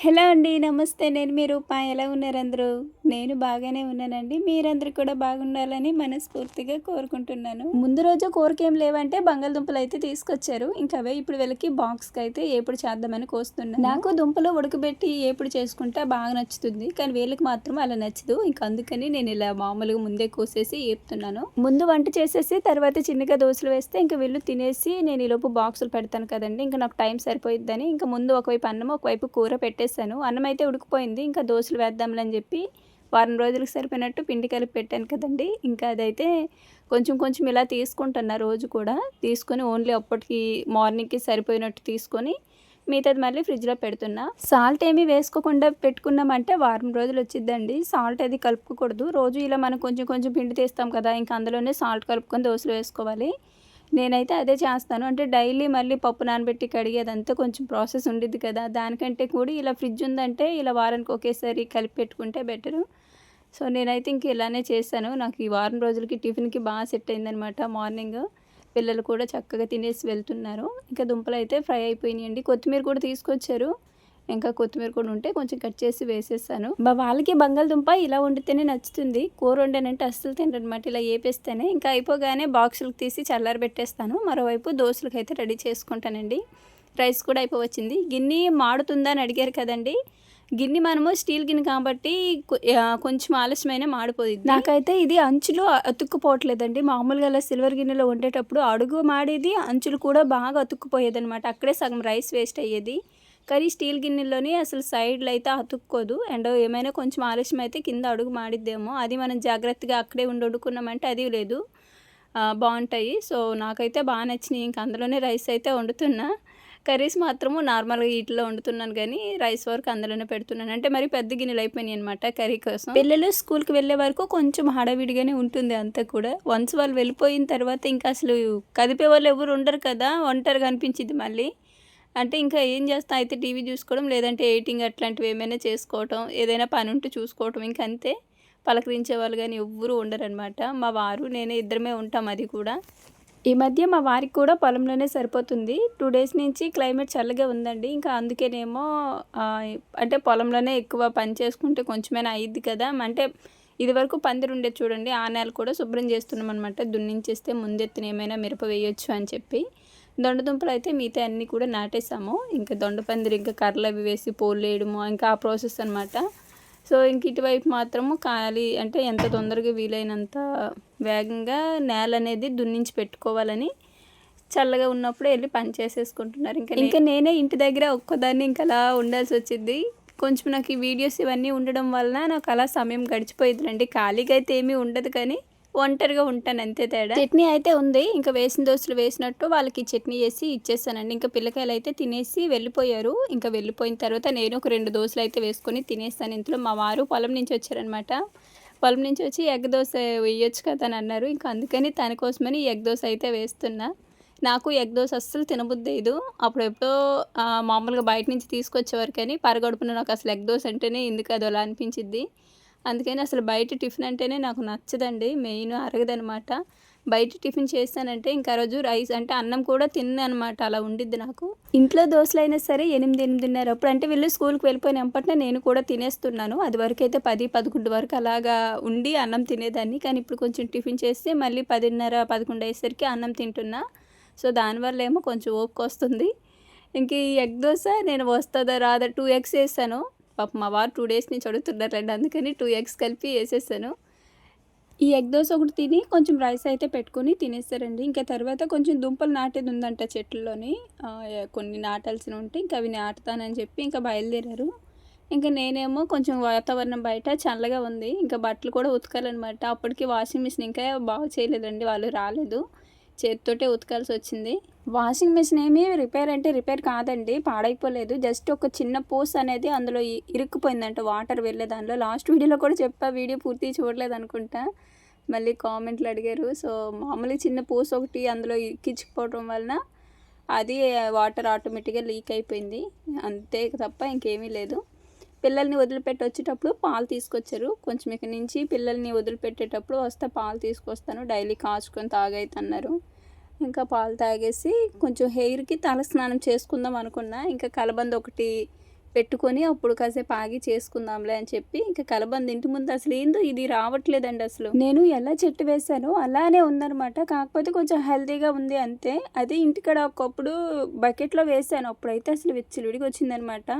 Hello అండి. నమస్తే. నేను మీ రూప. ఎలా ఉన్నారు అందరూ? నేను బాగానే ఉన్నానండి. మీరందరూ కూడా బాగుండాలని మనస్ఫూర్తిగా కోరుకుంటున్నాను. ముందు రోజు కూరకేం లేవంటే బంగాళదుంపలైతే తీసుకొచ్చారు. ఇంక అవే ఇప్పుడు వీళ్ళకి బాక్స్‌కైతే ఏపుడు చేద్దామని కోస్తున్నాను. నాకు దుంపలు ఉడకబెట్టి ఏపుడు చేసుకుంటే బాగా నచ్చుతుంది. కానీ వీళ్ళకి మాత్రం అలా నచ్చదు. ఇంక అందుకని నేను ఇలా మామూలుగా ముందే కోసేసి ఏపుతున్నాను. ముందు వంట చేసేసి తర్వాత చిన్నగా దోసలు వేస్తే ఇంక వీళ్ళు తినేసి నేను ఈలోపు బాక్సులు పెడతాను కదండీ! ఇంక నాకు టైం సరిపోయిద్దని ఇంక ముందు ఒకవైపు అన్నం, ఒకవైపు కూర పెట్టేసాను. అన్నం అయితే ఉడికిపోయింది. ఇంకా దోసలు వేద్దాంలే అని చెప్పి వారం రోజులకు సరిపోయినట్టు పిండి కలిపి పెట్టాను కదండీ! ఇంకా అదైతే కొంచెం కొంచెం ఇలా తీసుకుంటున్నా రోజు కూడా. తీసుకొని ఓన్లీ అప్పటికి మార్నింగ్‌కి సరిపోయినట్టు తీసుకొని మిగతాది మళ్ళీ ఫ్రిడ్జ్‌లో పెడుతున్నా. సాల్ట్ ఏమీ వేసుకోకుండా పెట్టుకున్నామంటే వారం రోజులు వచ్చిద్దండి. సాల్ట్ అది కలుపుకోకూడదు. రోజు ఇలా మనం కొంచెం కొంచెం పిండి తీస్తాం కదా! ఇంకా అందులోనే సాల్ట్ కలుపుకొని దోసలు వేసుకోవాలి. నేనైతే అదే చేస్తాను. అంటే డైలీ మళ్ళీ పప్పు నానబెట్టి కడిగేదంతా కొంచెం ప్రాసెస్ ఉండిద్ది కదా! దానికంటే కూడా ఇలా ఫ్రిడ్జ్ ఉందంటే ఇలా వారానికి ఒకేసారి కలిపి పెట్టుకుంటే బెటరు. సో, నేనైతే ఇంక ఇలానే చేశాను. నాకు ఈ వారం రోజులకి టిఫిన్‌కి బాగా సెట్ అయిందనమాట మార్నింగ్. పిల్లలు కూడా చక్కగా తినేసి వెళ్తున్నారు. ఇంకా దుంపలైతే ఫ్రై అయిపోయినాయండి. కొత్తిమీర కూడా తీసుకొచ్చారు. ఇంకా కొత్తిమీర కూడా ఉంటే కొంచెం కట్ చేసి వేసేసాను. వాళ్ళకి బంగాళదుంప ఇలా వండితేనే నచ్చుతుంది. కూర వండానంటే అస్సలు తినరనమాట. ఇలా ఏపేస్తేనే ఇంకా అయిపోగానే బాక్సులకు తీసి చల్లారబెట్టేస్తాను. మరోవైపు దోసలకైతే రెడీ చేసుకుంటానండి. రైస్ కూడా అయిపోవచ్చింది. గిన్నె మాడుతుందా అని అడిగారు కదండీ! గిన్నె మనము స్టీల్ గిన్నె కాబట్టి కొంచెం ఆలస్యమైనా మాడిపోయిద్ది. నాకైతే ఇది అంచులు అతుక్కుపోవట్లేదండి. మామూలుగా అలా సిల్వర్ గిన్నెలో వండేటప్పుడు అడుగు మాడేది, అంచులు కూడా బాగా అతుక్కుపోయేదనమాట. అక్కడే సగం రైస్ వేస్ట్ అయ్యేది. కానీ స్టీల్ గిన్నెలోని అసలు సైడ్‌లో అయితే అతుక్కోదు. అండ్ ఏమైనా కొంచెం ఆలస్యం అయితే కింద అడుగు మాడిద్దేమో. అది మనం జాగ్రత్తగా అక్కడే ఉండి వండుకున్నామంటే అది లేదు. బావుంటాయి. సో, నాకైతే బా నచ్చినియి. ఇంక అందులోనే రైస్ అయితే వండుతున్నా. కర్రీస్ మాత్రము నార్మల్‌గా ఈటిలో వండుతున్నాను గానీ, రైస్ వరకు అందులోనే పెడుతున్నాను. అంటే మరి పెద్ద గిన్నెలు అయిపోయినాయనమాట కర్రీ కోసం. పిల్లలు స్కూల్‌కి వెళ్ళే వరకు కొంచెం హడావిడిగానే ఉంటుంది అంతా కూడా. వన్స్ వాళ్ళు వెళ్ళిపోయిన తర్వాత ఇంకా అసలు కదిపేవాళ్ళు ఎవరు ఉండరు కదా! ఒంటరిగా అనిపించిద్ది మళ్ళీ. అంటే ఇంకా ఏం చేస్తా అయితే టీవీ చూసుకోవడం, లేదంటే ఎడిటింగ్ అట్లాంటివి ఏమైనా చేసుకోవటం, ఏదైనా పని ఉంటే చూసుకోవటం ఇంకంతే. పలకరించేవాళ్ళు గానీ ఎవ్వరూ ఉండరనమాట. మా వారు, నేనే ఇద్దరమే ఉంటాం అది కూడా. ఈ మధ్య మా వారికి కూడా పొలంలోనే సరిపోతుంది. 2 డేస్ నుంచి క్లైమేట్ చల్లగా ఉందండి. ఇంకా అందుకేనేమో అంటే పొలంలోనే ఎక్కువ పని చేసుకుంటే కొంచెమైనా అయ్యిద్ది కదా! అంటే ఇదివరకు పందిరుండేది చూడండి. ఆ నేల కూడా శుభ్రం చేస్తున్నామనమాట. దున్నించేస్తే ముందెత్తున ఏమైనా మిరప వేయొచ్చు అని చెప్పి. దొండ దుంపలైతే మిగతా అన్నీ కూడా నాటేసాము. ఇంకా దొండ పందిరి ఇంకా కర్రలవి వేసి పోలేయడము ఇంకా ఆ ప్రాసెస్ అనమాట. సో, ఇంక ఇటువైపు మాత్రము ఖాళీ అంటే ఎంత తొందరగా వీలైనంత వేగంగా నేలనేది దున్నించి పెట్టుకోవాలని చల్లగా ఉన్నప్పుడు ఎళ్లి పని చేసేసుకుంటున్నారు. ఇంకా నేనే ఇంటి దగ్గర ఒక్కదాన్ని ఇంక అలా ఉండాల్సొచ్చిద్ది. కొంచెం నాకు ఈ వీడియోస్ ఇవన్నీ ఉండడం వలన నాకు అలా సమయం గడిచిపోయిద్దిలెండి. ఖాళీగా అయితే ఏమీ ఉండదు కానీ ఒంటరిగా ఉంటాను అంతే తేడా. చట్నీ అయితే ఉంది. ఇంకా వేసిన దోసలు వేసినట్టు వాళ్ళకి చట్నీ చేసి ఇచ్చేసానండి. ఇంకా పిల్లకాయలైతే తినేసి వెళ్ళిపోయారు. ఇంకా వెళ్ళిపోయిన తర్వాత నేను ఒక 2 దోసలైతే వేసుకొని తినేసాను. ఇంతలో మా వారు పొలం నుంచి వచ్చారనమాట. పొలం నుంచి వచ్చి ఎగ్ దోస వేయొచ్చు కదా అని అన్నారు. ఇంకా అందుకని తన కోసమని ఎగ్ దోస అయితే వేస్తున్నా. నాకు ఎగ్ దోస అస్సలు తినబుద్దెయ్యదు. అప్పుడెప్పుడో మామూలుగా బయట నుంచి తీసుకొచ్చేవారు కానీ పరగడుపున నాకు అసలు ఎగ్ దోస అంటేనే ఎందుకు అదోలా అనిపించిద్ది. అందుకని అసలు బయట టిఫిన్ అంటేనే నాకు నచ్చదండి. మెయిన్ అరగదనమాట. బయట టిఫిన్ చేశానంటే ఇంకా ఆ రోజు రైస్ అంటే అన్నం కూడా తినననమాట. అలా ఉండిద్ది నాకు. ఇంట్లో దోసలైనా సరే 8, 8:30 అప్పుడు అంటే వీళ్ళు స్కూల్‌కి వెళ్ళిపోయిన ఎంబటనే నేను కూడా తినేస్తున్నాను. అదివరకైతే 10, 11 వరకు అలాగా ఉండి అన్నం తినేదాన్ని. కానీ ఇప్పుడు కొంచెం టిఫిన్ చేస్తే మళ్ళీ 10:30, 11 అయ్యేసరికి అన్నం తింటున్నా. సో, దానివల్లేమో కొంచెం ఓపికొస్తుంది. ఇంక ఈ ఎగ్ దోస నేను వస్తదా రాదా 2 ఎగ్స్ ఏసాను. పాపం మా వారు 2 డేస్ నుంచి అడుగుతున్నారులెండి. అందుకని 2 ఎగ్స్ కలిపి ఏసేసాను. ఈ ఎగ్ దోస ఒకటి తిని కొంచెం రైస్ అయితే పెట్టుకొని తినేసారండి. ఇంకా తర్వాత కొంచెం దుంపలు నాటేది ఉందంట చెట్లలోని. కొన్ని నాటాల్సినవి ఉంటే ఇంక అవి నాటుతానని చెప్పి ఇంకా బయలుదేరారు. ఇంక నేనేమో కొంచెం వాతావరణం బయట చల్లగా ఉంది. ఇంకా బట్టలు కూడా ఉతకాలనమాట. అప్పటికి వాషింగ్ మిషన్ ఇంకా బాగు చేయలేదండి. వాళ్ళు రాలేదు. చేత్తోటే ఉతకాల్సొచ్చింది. వాషింగ్ మిషన్ ఏమి రిపేర్ అంటే రిపేర్ కాదండి. పాడైపోలేదు. జస్ట్ ఒక చిన్న పూస అనేది అందులో ఇరుక్కుపోయిందంట వాటర్ వెళ్ళే దానిలో. లాస్ట్ వీడియోలో కూడా చెప్పా. వీడియో పూర్తిగా చూడలేదనుకుంటా. మళ్ళీ కామెంట్లు అడిగారు. సో, మామూలుగా చిన్న పూస ఒకటి అందులో ఇరికించుకుపోవడం వలన అది వాటర్ ఆటోమేటిక్‌గా లీక్ అయిపోయింది. అంతే తప్ప ఇంకేమీ లేదు. పిల్లల్ని వదిలిపెట్టి వచ్చేటప్పుడు పాలు తీసుకొచ్చారు. కొంచెం ఇక్కడి నుంచి పిల్లల్ని వదిలిపెట్టేటప్పుడు వస్తే పాలు తీసుకొస్తాను. డైలీ కాచుకొని తాగైతన్నారు. ఇంకా పాలు తాగేసి కొంచెం హెయిర్‌కి తలస్నానం చేసుకుందాం అనుకున్నా. ఇంకా కలబంద ఒకటి పెట్టుకొని అప్పుడు కాసేపు ఆగి చేసుకుందాంలే అని చెప్పి ఇంకా కలబంద ఇంటి ముందు అసలు ఏందో ఇది రావట్లేదండి. అసలు నేను ఎలా చెట్టు వేసానో అలానే ఉందనమాట. కాకపోతే కొంచెం హెల్తీగా ఉంది అంతే. అది ఇంటికాడ ఒకప్పుడు బకెట్లో వేసాను, అప్పుడైతే అసలు విచ్చలవిడిగా వచ్చిందనమాట.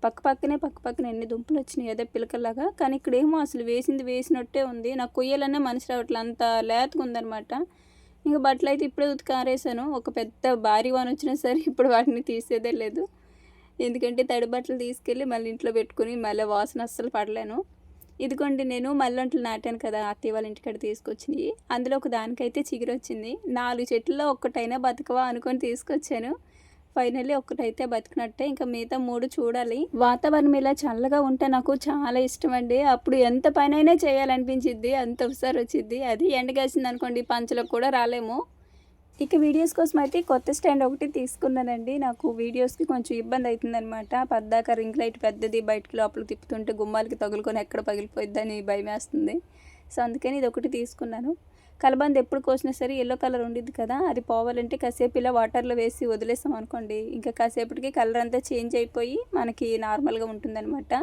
పక్క పక్కనే ఎన్ని దుంపలు వచ్చినాయి అదే పిలకల్లాగా. కానీ ఇక్కడేమో అసలు వేసింది వేసినట్టే ఉంది. నాకు కొయ్యాలన్నా మనిషి రావట్లేదు, అంత లేతగా ఉందనమాట. ఇంకా బట్టలు అయితే ఇప్పుడే ఉతికి ఆరేసాను. ఒక పెద్ద భారీ వాన వచ్చినా సరే ఇప్పుడు వాటిని తీసేదే లేదు. ఎందుకంటే తడి బట్టలు తీసుకెళ్ళి మళ్ళీ ఇంట్లో పెట్టుకుని మళ్ళీ వాసన అస్సలు పడలేను. ఇదిగోండి నేను మల్లొంటలు నాటాను కదా అత్తయ్య వాళ్ళ ఇంటికాడ తీసుకొచ్చినాయి. అందులో ఒక దానికైతే చిగురు వచ్చింది. 4 చెట్లలో ఒక్కటైనా బతకవా అనుకొని తీసుకొచ్చాను. ఫైనల్లీ ఒక్కటైతే బతికినట్టే. ఇంకా మిగతా 3 చూడాలి. వాతావరణం ఇలా చల్లగా ఉంటే నాకు చాలా ఇష్టం అండి. అప్పుడు ఎంత పనైనా చేయాలనిపించిద్ది, అంత ఒకసారి వచ్చిద్ది. అది ఎండగాసింది అనుకోండి పంచలకు కూడా రాలేము. ఇక వీడియోస్ కోసం అయితే కొత్త స్టాండ్ ఒకటి తీసుకున్నానండి. నాకు వీడియోస్కి కొంచెం ఇబ్బంది అవుతుందనమాట. పద్దాక రింగ్ లైట్ పెద్దది బయటకు లోపలికి తిప్పుతుంటే గుమ్మాలకి తగులుకొని ఎక్కడ పగిలిపోయిద్దని భయం వేస్తుంది. సో అందుకని ఇది ఒకటి తీసుకున్నాను. కలబంద ఎప్పుడు కోసినా సరే ఎల్లో కలర్ ఉండిద్ది కదా, అది పోవాలంటే కాసేపు ఇలా వాటర్లో వేసి వదిలేస్తాం అనుకోండి, ఇంకా కాసేపటికి కలర్ అంతా చేంజ్ అయిపోయి మనకి నార్మల్గా ఉంటుందన్నమాట.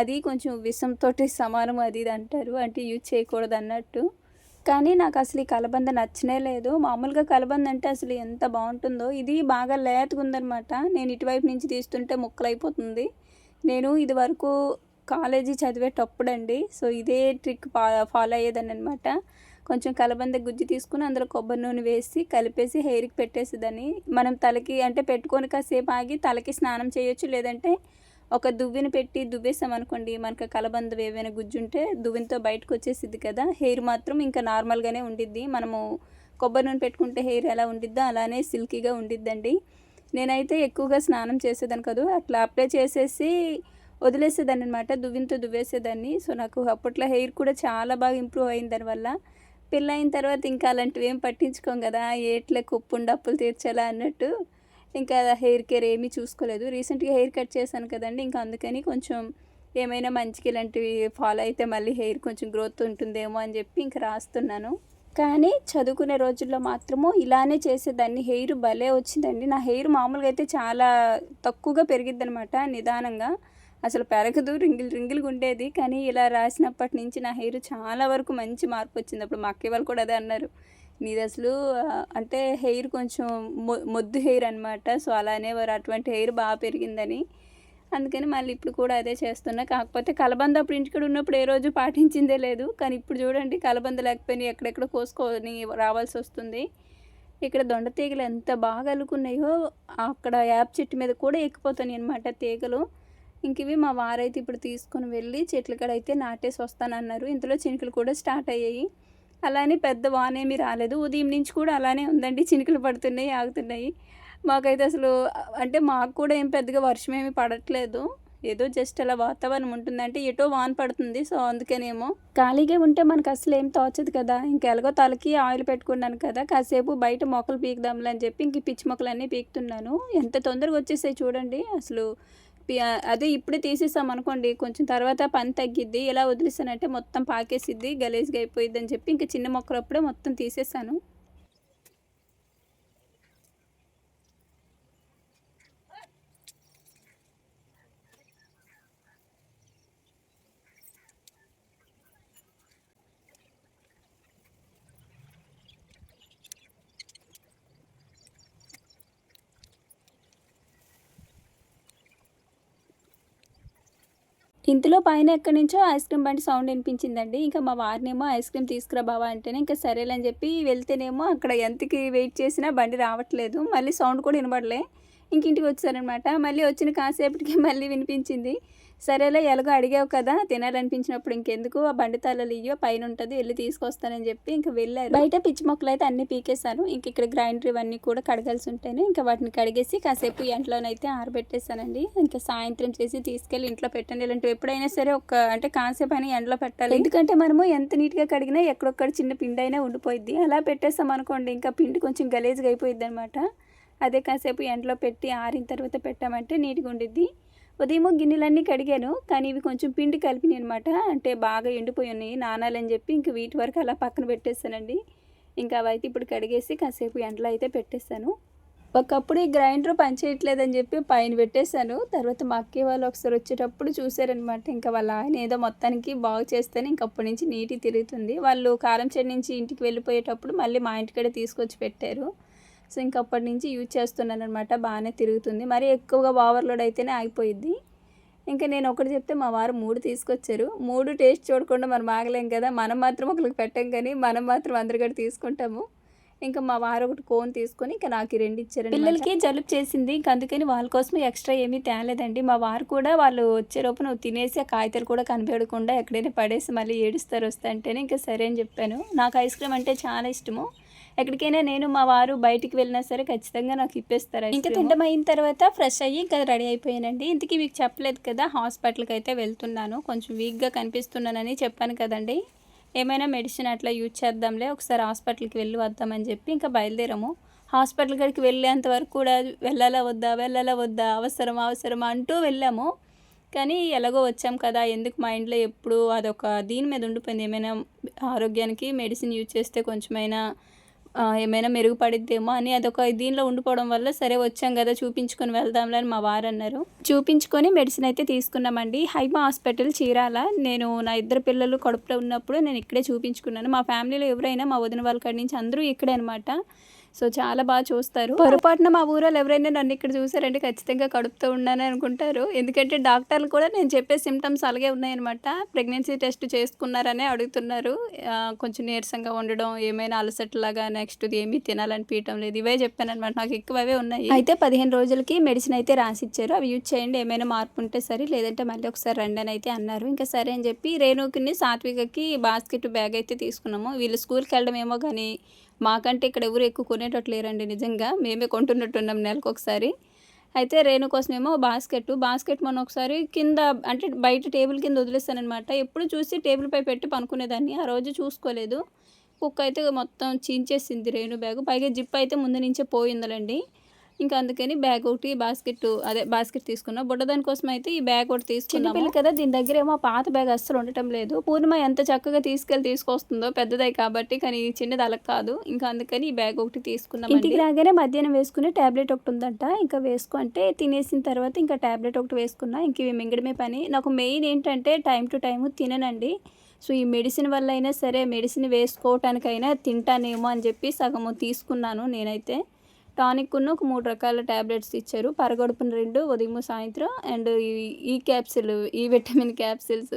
అది కొంచెం విషంతో సమానం అది ఇది అంటారు, అంటే యూజ్ చేయకూడదు అన్నట్టు. కానీ నాకు అసలు ఈ కలబంద నచ్చనే లేదు. మామూలుగా కలబంద అంటే అసలు ఎంత బాగుంటుందో, ఇది బాగా లేతగా ఉందనమాట. నేను ఇటువైపు నుంచి తీస్తుంటే ముక్కలు అయిపోతుంది. నేను ఇది వరకు కాలేజీ చదివేటప్పుడండి, సో ఇదే ట్రిక్ ఫాలో అయ్యేదాన్ని అనమాట. కొంచెం కలబంద గుజ్జు తీసుకుని అందులో కొబ్బరి నూనె వేసి కలిపేసి హెయిర్కి పెట్టేసేదాన్ని. మనం తలకి అంటే పెట్టుకొని కాసేపు ఆగి తలకి స్నానం చేయొచ్చు, లేదంటే ఒక దువ్విని పెట్టి దువ్వేసామనుకోండి, మనకు కలబంద ఏవైనా గుజ్జు ఉంటే దువ్వినితో బయటకు వచ్చేసిద్ది కదా, హెయిర్ మాత్రం ఇంకా నార్మల్గానే ఉండిద్ది. మనము కొబ్బరి నూనె పెట్టుకుంటే హెయిర్ ఎలా ఉండిద్దో అలానే సిల్కీగా ఉండిద్దండి. నేనైతే ఎక్కువగా స్నానం చేసేదాన్ని కాదు, అట్లా అప్లై చేసేసి వదిలేసేదాన్ని అనమాట, దువ్వినితో దువ్వేసేదాన్ని. సో నాకు అప్పట్లో హెయిర్ కూడా చాలా బాగా ఇంప్రూవ్ అయింది దానివల్ల. పెళ్ళైన తర్వాత ఇంకా అలాంటివి ఏం పట్టించుకోం కదా, ఏట్లే కుప్పుండి అప్పులు తీర్చాలా అన్నట్టు ఇంకా హెయిర్ కేర్ ఏమీ చూసుకోలేదు. రీసెంట్గా హెయిర్ కట్ చేశాను కదండి, ఇంకా అందుకని కొంచెం ఏమైనా మంచిగా ఇలాంటివి ఫాలో అయితే మళ్ళీ హెయిర్ కొంచెం గ్రోత్ ఉంటుందేమో అని చెప్పి ఇంకా రాస్తున్నాను. కానీ చదువుకునే రోజుల్లో మాత్రము ఇలానే చేసేదాన్ని. హెయిర్ భలే వచ్చిందండి. నా హెయిర్ మామూలుగా అయితే చాలా తక్కువగా పెరిగిద్ది అనమాట, నిదానంగా అసలు పెరగదు, రింగిల్గా ఉండేది. కానీ ఇలా రాసినప్పటి నుంచి నా హెయిర్ చాలా వరకు మంచి మార్పు వచ్చింది. అప్పుడు మా అక్కయ్య వాళ్ళు కూడా అదే అన్నారు, నీది అసలు అంటే హెయిర్ కొంచెం మొద్దు హెయిర్ అనమాట, సో అలా అనేవారు, అటువంటి హెయిర్ బాగా పెరిగిందని. అందుకని మళ్ళీ ఇప్పుడు కూడా అదే చేస్తున్నా. కాకపోతే కలబంద అప్పుడు ఇంటికాడ ఉన్నప్పుడు ఏ రోజు పాటించిందే లేదు. కానీ ఇప్పుడు చూడండి కలబంద లేకపోయినా ఎక్కడెక్కడ కోసుకొని రావాల్సి వస్తుంది. ఇక్కడ దొండ తీగలు ఎంత బాగా అల్లుకున్నాయో, అక్కడ యాప్ చెట్టు మీద కూడా ఎక్కిపోతున్నాయి అనమాట తీగలు. ఇంక ఇవి మా వారైతే ఇప్పుడు తీసుకొని వెళ్ళి చెట్ల కాడ అయితే నాటేసి వస్తానన్నారు. ఇంతలో చినుకులు కూడా స్టార్ట్ అయ్యాయి. అలానే పెద్ద వానేమీ రాలేదు. ఉదయం నుంచి కూడా అలానే ఉందండి, చినుకులు పడుతున్నాయి ఆగుతున్నాయి. మాకైతే అసలు అంటే మాకు కూడా ఏం పెద్దగా వర్షం ఏమి పడట్లేదు, ఏదో జస్ట్ అలా వాతావరణం ఉంటుందంటే ఎటో వాన పడుతుంది. సో అందుకనేమో ఖాళీగా ఉంటే మనకు అసలు ఏం తోచదు కదా. ఇంకా ఎలాగో తలకి ఆయిల్ పెట్టుకున్నాను కదా, కాసేపు బయట మొక్కలు పీకుదాంలే అని చెప్పి ఇంక పిచ్చి మొక్కలన్నీ పీకుతున్నాను. ఎంత తొందరగా వచ్చేసాయి చూడండి అసలు. అదే ఇప్పుడే తీసేసాం అనుకోండి కొంచెం తర్వాత పని తగ్గిద్ది. ఎలా వదిలేసానంటే మొత్తం పాకేసిద్ది, గలీజ్గా అయిపోయిద్ది అని చెప్పి ఇంకా చిన్న మొక్కలు అప్పుడే మొత్తం తీసేసాను. ఇంతలో పైన ఎక్కడి నుంచో ఐస్ క్రీమ్ బండి సౌండ్ వినిపించిందండి. ఇంకా మా వారినేమో ఐస్ క్రీమ్ తీసుకురా బావా అంటేనే ఇంకా సరేలని చెప్పి వెళ్తేనేమో అక్కడ ఎంతకి వెయిట్ చేసినా బండి రావట్లేదు, మళ్ళీ సౌండ్ కూడా వినబడలే. ఇంక ఇంటికి వచ్చారనమాట. మళ్ళీ వచ్చిన కాసేపటికి మళ్ళీ వినిపించింది. సరేలే ఎలాగో అడిగావు కదా, తినాలనిపించినప్పుడు ఇంకెందుకు, ఆ బండి తాళాలు ఇయ్యో పైన ఉంటుంది వెళ్ళి తీసుకొస్తానని చెప్పి ఇంక వెళ్ళారు. బయట పిచ్చి మొక్కలు అయితే అన్నీ పీకేశాను. ఇంక ఇక్కడ గ్రైండర్ ఇవన్నీ కూడా కడగాల్సి ఉంటాయి. ఇంకా వాటిని కడిగేసి కాసేపు ఎంట్లోనైతే ఆరబెట్టేశానండి. ఇంకా సాయంత్రం చేసి తీసుకెళ్ళి ఇంట్లో పెట్టండి. ఇలాంటివి ఎప్పుడైనా సరే అంటే కాసేపు అని ఎండలో పెట్టాలి. ఎందుకంటే మనము ఎంత నీట్గా కడిగినా ఎక్కడొక్కడ చిన్న పిండి అయినా ఉండిపోయిద్ది. అలా పెట్టేస్తాం అనుకోండి ఇంకా పిండి కొంచెం గలీజ్గా అయిపోయిద్ది అనమాట. అదే కాసేపు ఎండలో పెట్టి ఆరిన తర్వాత పెట్టామంటే నీట్గా ఉండిద్ది. ఉదయం గిన్నెలన్నీ కడిగాను, కానీ ఇవి కొంచెం పిండి కలిపినాయి అనమాట, అంటే బాగా ఎండిపోయి ఉన్నాయి నానాలని చెప్పి ఇంక వీటి వరకు అలా పక్కన పెట్టేస్తానండి. ఇంకా అవైతే ఇప్పుడు కడిగేసి కాసేపు ఎండలో అయితే పెట్టేస్తాను. ఒకప్పుడు ఈ గ్రైండర్ పనిచేయట్లేదని చెప్పి పైన పెట్టేశాను. తర్వాత మా అక్కయ్య వాళ్ళు ఒకసారి వచ్చేటప్పుడు చూసారనమాట. ఇంకా వాళ్ళ ఆయన ఏదో మొత్తానికి బాగు చేస్తేనే ఇంక అప్పటి నుంచి నీట్‌గా తిరుగుతుంది. వాళ్ళు కారంచేడు నుంచి ఇంటికి వెళ్ళిపోయేటప్పుడు మళ్ళీ మా ఇంటికాడే తీసుకొచ్చి పెట్టారు. సో, ఇంక అప్పటి నుంచి యూజ్ చేస్తున్నాననమాట. బాగానే తిరుగుతుంది. మరీ ఎక్కువగా ఓవర్‌లోడ్ అయితేనే ఆగిపోయిద్ది. ఇంకా నేను ఒకటి చెప్తే మా వారు 3 తీసుకొచ్చారు. 3 టేస్ట్ చూడకుండా మనం ఆగలేం కదా! మనం మాత్రం ఒకళ్ళకి పెట్టం కానీ, మనం మాత్రం అందరికడ తీసుకుంటాము. ఇంకా మా వారు ఒకటి కోన్ తీసుకొని ఇంకా నాకు ఈ 2 ఇచ్చారనమాట. పిల్లలకి జలుబు చేసింది. ఇంక అందుకని వాళ్ళ కోసమే ఎక్స్ట్రా ఏమీ తేలేదండి. మా వారు కూడా వాళ్ళు వచ్చేలోపు నువ్వు తినేసి ఆ కాగితాలు కూడా కనిపెడకుండా ఎక్కడైనా పడేసి మళ్ళీ ఏడుస్తారు వస్తంటేనే ఇంకా సరే అని చెప్పాను. నాకు ఐస్ క్రీమ్ అంటే చాలా ఇష్టము. ఎక్కడికైనా నేను మా వారు బయటికి వెళ్ళినా సరే ఖచ్చితంగా నాకు ఇప్పేస్తారు. ఇంకా తింటం అయిన తర్వాత ఫ్రెష్ అయ్యి ఇంకా రెడీ అయిపోయానండి. ఇంతకీ మీకు చెప్పలేదు కదా, హాస్పిటల్కి అయితే వెళ్తున్నాను. కొంచెం వీక్గా కనిపిస్తున్నానని చెప్పాను కదండి. ఏమైనా మెడిసిన్ అట్లా యూజ్ చేద్దాంలే, ఒకసారి హాస్పిటల్కి వెళ్ళి వద్దామని చెప్పి ఇంకా బయలుదేరాము. హాస్పిటల్ కాడికి వెళ్ళేంత వరకు కూడా వెళ్ళాలా వద్దా అవసరమా అంటూ వెళ్ళాము. కానీ ఎలాగో వచ్చాం కదా, ఎందుకు మైండ్లో ఎప్పుడు అదొక దీని మీద ఉండిపోయింది. ఏమైనా ఆరోగ్యానికి మెడిసిన్ యూజ్ చేస్తే కొంచెమైనా ఏమైనా మెరుగుపడిద్దేమో అని అదొక దీనిలో ఉండిపోవడం వల్ల సరే వచ్చాం కదా చూపించుకొని వెళ్దాంలే అని మా వారు అన్నారు. చూపించుకొని మెడిసిన్ అయితే తీసుకున్నామండి. హైమా హాస్పిటల్ చీరాల. నేను నా 2 పిల్లలు కడుపులో ఉన్నప్పుడు నేను ఇక్కడే చూపించుకున్నాను. మా ఫ్యామిలీలో ఎవరైనా మా వదిన వాళ్ళ కాడి నుంచి అందరూ ఇక్కడే అనమాట. సో, చాలా బాగా చూస్తారు. పొరపాటున మా ఊరోళ్ళు ఎవరైనా నన్ను ఇక్కడ చూసారంటే ఖచ్చితంగా కడుపుతో ఉన్నానని అనుకుంటారు. ఎందుకంటే డాక్టర్లు కూడా నేను చెప్పే సిమ్టమ్స్ అలాగే ఉన్నాయన్నమాట. ప్రెగ్నెన్సీ టెస్ట్ చేసుకున్నారనే అడుగుతున్నారు. కొంచెం నీరసంగా ఉండడం, ఏమైనా అలసటలాగా, నెక్స్ట్ ఏమీ తినాలనిపించడం లేదు, ఇవే చెప్పానమాట. నాకు ఎక్కువ అవే ఉన్నాయి. అయితే 15 రోజులకి మెడిసిన్ అయితే రాసిచ్చారు. అవి యూజ్ చేయండి, ఏమైనా మార్పు ఉంటే సరే, లేదంటే మళ్ళీ ఒకసారి రండి అని అయితే అన్నారు. ఇంకా సరే అని చెప్పి రేణుకి సాత్వికకి బాస్కెట్ బ్యాగ్ అయితే తీసుకున్నాము. వీళ్ళు స్కూల్కి వెళ్ళడం ఏమో కానీ మాకంటే ఇక్కడ ఎవరు ఎక్కువ కొనేటట్టు లేరండి. నిజంగా మేమే కొంటున్నట్టున్నాం నెలకొకసారి. అయితే రేణు కోసమేమో బాస్కెట్ మొన్న ఒకసారి కింద అంటే బయట టేబుల్ కింద వదిలేస్తానమాట. ఎప్పుడు చూసి టేబుల్పై పెట్టి పనుకునేదాన్ని. ఆ రోజు చూసుకోలేదు. కుక్క అయితే మొత్తం చించేసింది రేణు బ్యాగు. పైగా జిప్ అయితే ముందు నుంచే పోయిందలండి. ఇంకా అందుకని బ్యాగ్ ఒకటి బాస్కెట్ తీసుకున్నా. బుడ్డదాని కోసం అయితే ఈ బ్యాగ్ ఒకటి తీసుకున్నాము. చిన్నపిల్ల కదా, దీని దగ్గర ఏమో పాత బ్యాగ్ అస్సలు ఉండటం లేదు. పూర్ణిమ ఎంత చక్కగా తీసుకొస్తుందో పెద్దదై కాబట్టి, కానీ చిన్నది అలా కాదు. ఇంకా అందుకని ఈ బ్యాగ్ ఒకటి తీసుకున్నాం. ఇంటికి రాగానే మధ్యాహ్నం వేసుకునే ట్యాబ్లెట్ ఒకటి ఉందంట. ఇంకా వేసుకుంటే తినేసిన తర్వాత ఇంకా ట్యాబ్లెట్ ఒకటి వేసుకున్నా. ఇంక ఇవి మింగడమే పని. నాకు మెయిన్ ఏంటంటే టైం టు టైము తిననండి. సో, ఈ మెడిసిన్ వల్ల అయినా సరే, మెడిసిన్ వేసుకోవటానికైనా తింటానేమో అని చెప్పి సగము తీసుకున్నాను నేనైతే. టానిక్ను ఒక 3 రకాల ట్యాబ్లెట్స్ ఇచ్చారు. పరగడుపున 2, ఉదయం సాయంత్రం. అండ్ ఈ క్యాప్సిల్, ఈ విటమిన్ క్యాప్సిల్స్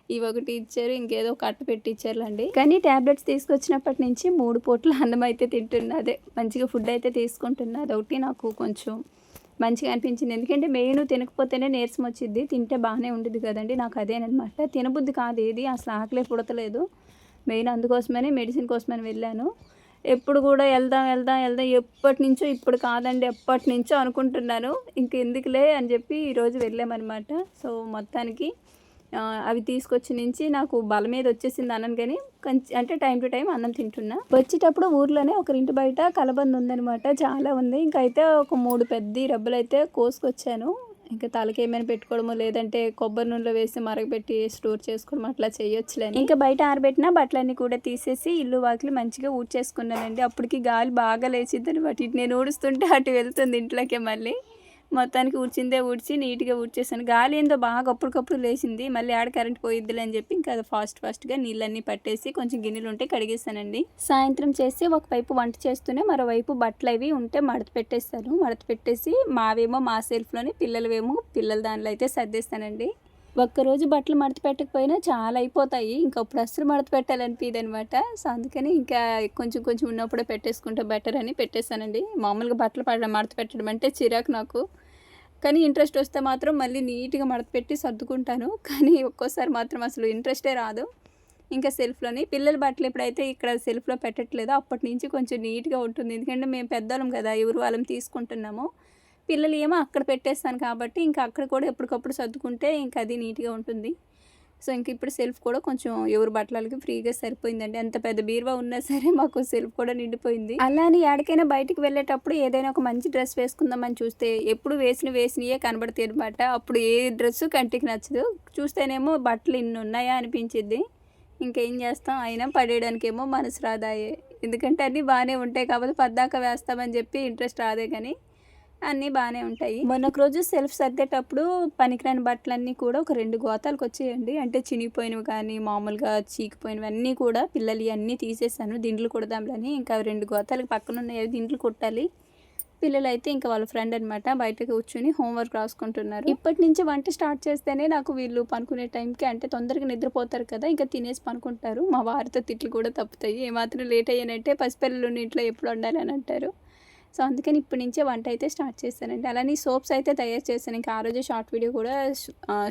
ఇవి ఒకటి ఇచ్చారు. ఇంకేదో ఒక అట్ట పెట్టి ఇచ్చారులేండి. కానీ ట్యాబ్లెట్స్ తీసుకొచ్చినప్పటి నుంచి 3 పూట్ల అన్నం అయితే తింటున్నా. అదే మంచిగా ఫుడ్ అయితే తీసుకుంటున్నా. అదొకటి నాకు కొంచెం మంచిగా అనిపించింది. ఎందుకంటే మెయిన్ తినకపోతేనే నీరసం వచ్చిద్ది, తింటే బాగానే ఉండేది కదండి. నాకు అదేనమాట. తినబుద్ధి కాదు ఏది, అసలు ఆకలే పుడతలేదు. మెయిన్ అందుకోసమని మెడిసిన్ కోసమని వెళ్ళాను. ఎప్పుడు కూడా వెళ్దాం ఎప్పటి నుంచో, ఇప్పుడు కాదండి ఎప్పటి నుంచో అనుకుంటున్నాను. ఇంకెందుకులే అని చెప్పి ఈరోజు వెళ్ళామన్నమాట. సో, మొత్తానికి అవి తీసుకొచ్చి నుంచి నాకు బలం మీద వచ్చేసింది అన్నాను. కానీ అంటే టైం టు టైం అన్నం తింటున్నా. వచ్చేటప్పుడు ఊర్లోనే ఒకరింటి బయట కలబంద ఉందనమాట. చాలా ఉంది. ఇంకైతే ఒక 3 పెద్ద రబ్బలు అయితే కోసుకొచ్చాను. ఇంకా తలకి ఏమైనా పెట్టుకోవడమో, లేదంటే కొబ్బరి నూనెలో వేసి మరగపెట్టి స్టోర్ చేసుకోవడం అట్లా చేయొచ్చులే. ఇంకా బయట ఆరబెట్టిన బట్టలన్నీ కూడా తీసేసి ఇల్లు వాకిలి మంచిగా ఊడ్చేసుకున్నానండి. అప్పటికి గాలి బాగా లేచిద్ది అనమాట. ఇటు నేను ఊడుస్తుంటే అటు వెళ్తుంది ఇంట్లోకే. మళ్ళీ మొత్తానికి ఊడ్చి నీట్గా ఊడ్చేసాను. గాలి ఏందో బాగా అప్పటికప్పుడు లేచింది. మళ్ళీ ఆడ కరెంట్ పోయిద్దిలే అని చెప్పి ఇంకా అది ఫాస్ట్గా నీళ్ళన్నీ పట్టేసి కొంచెం గిన్నెలు ఉంటే కడిగేసానండి. సాయంత్రం చేసి ఒకవైపు వంట చేస్తూనే మరోవైపు బట్టలు అవి ఉంటే మడత పెట్టేసి మావేమో మా సెల్ఫ్లోని, పిల్లలవేమో పిల్లల దానిలో అయితే సర్దేస్తానండి. ఒక్కరోజు బట్టలు మడత పెట్టకపోయినా చాలా అయిపోతాయి. ఇంకప్పుడు అస్సలు మడత పెట్టాలనిపించదు అనమాట. సో, అందుకని ఇంకా కొంచెం ఉన్నప్పుడే పెట్టేసుకుంటే బెటర్ అని పెట్టేశానండి. మామూలుగా బట్టలు మడత పెట్టడం అంటే చిరాకు నాకు. కానీ ఇంట్రెస్ట్ వస్తే మాత్రం మళ్ళీ నీట్గా మడత పెట్టి సర్దుకుంటాను. కానీ ఒక్కోసారి మాత్రం అసలు ఇంట్రెస్టే రాదు. ఇంకా సెల్ఫ్లోని పిల్లల బట్టలు ఎప్పుడైతే ఇక్కడ సెల్ఫ్లో పెట్టట్లేదో అప్పటి నుంచి కొంచెం నీట్గా ఉంటుంది. ఎందుకంటే మేము పెద్దవాళ్ళం కదా, ఎవరు వాళ్ళం తీసుకుంటున్నాము. పిల్లలు ఏమో అక్కడ పెట్టేస్తాను కాబట్టి ఇంకా అక్కడ కూడా ఎప్పటికప్పుడు సర్దుకుంటే ఇంకా అది నీట్గా ఉంటుంది. సో, ఇంక ఇప్పుడు సెల్ఫ్ కూడా కొంచెం ఎవరి బట్టలకి ఫ్రీగా సరిపోయిందండి. ఎంత పెద్ద బీరువా ఉన్నా సరే మాకు సెల్ఫ్ కూడా నిండిపోయింది. అలా అని ఎక్కడికైనా బయటికి వెళ్ళేటప్పుడు ఏదైనా ఒక మంచి డ్రెస్ వేసుకుందామని చూస్తే ఎప్పుడు వేసినవే కనబడతాయి అనమాట. అప్పుడు ఏ డ్రెస్సు కంటికి నచ్చదు. చూస్తేనేమో బట్టలు ఇన్ని ఉన్నాయా అనిపించిద్ది. ఇంకేం చేస్తాం, అయినా పడేయడానికేమో మనసు రాదాయే. ఎందుకంటే అన్నీ బాగానే ఉంటాయి, కాకపోతే పద్దాక వేస్తామని చెప్పి ఇంట్రెస్ట్ రాదే, కానీ అన్నీ బాగానే ఉంటాయి. మొన్నొక రోజు సెల్ఫ్ సర్దేటప్పుడు పనికిరాని బట్టలన్నీ కూడా ఒక 2 గోతాలకు వచ్చేయండి. అంటే చినిగిపోయినవి కానీ మామూలుగా చీకిపోయినవి అన్నీ కూడా పిల్లలు అన్నీ తీసేసాను. దిండ్లు కుడదాంలని. ఇంకా 2 గోతాలకు పక్కన ఉన్నాయి, దిండ్లు కుట్టాలి. పిల్లలైతే ఇంకా వాళ్ళ ఫ్రెండ్ అనమాట, బయట కూర్చొని హోంవర్క్ రాసుకుంటున్నారు. ఇప్పటి నుంచి వంట స్టార్ట్ చేస్తేనే నాకు వీళ్ళు పనుకునే టైంకి అంటే తొందరగా నిద్రపోతారు కదా, ఇంకా తినేసి పనుకుంటారు. మా వారితో తిట్లు కూడా తప్పుతాయి. ఏమాత్రం లేట్ అయ్యానంటే పసిపిల్లలు ఇంట్లో ఎప్పుడు వండాలి అని అంటారు. సో అందుకని ఇప్పటి నుంచే వంట అయితే స్టార్ట్ చేశానండి. అలానే సోప్స్ అయితే తయారు చేశాను. ఇంకా ఆ రోజు షార్ట్ వీడియో కూడా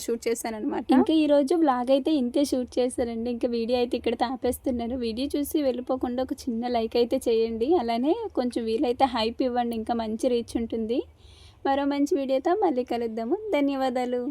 షూట్ చేశాను అనమాట. ఇంకా ఈరోజు వ్లాగ్ అయితే ఇంతే షూట్ చేశానండి. ఇంకా వీడియో అయితే ఇక్కడ ఆపేస్తున్నాను. వీడియో చూసి వెళ్ళిపోకుండా ఒక చిన్న లైక్ అయితే చేయండి. అలానే కొంచెం వీలైతే హైప్ ఇవ్వండి, ఇంకా మంచి రీచ్ ఉంటుంది. మరో మంచి వీడియోతో మళ్ళీ కలుద్దాము. ధన్యవాదాలు.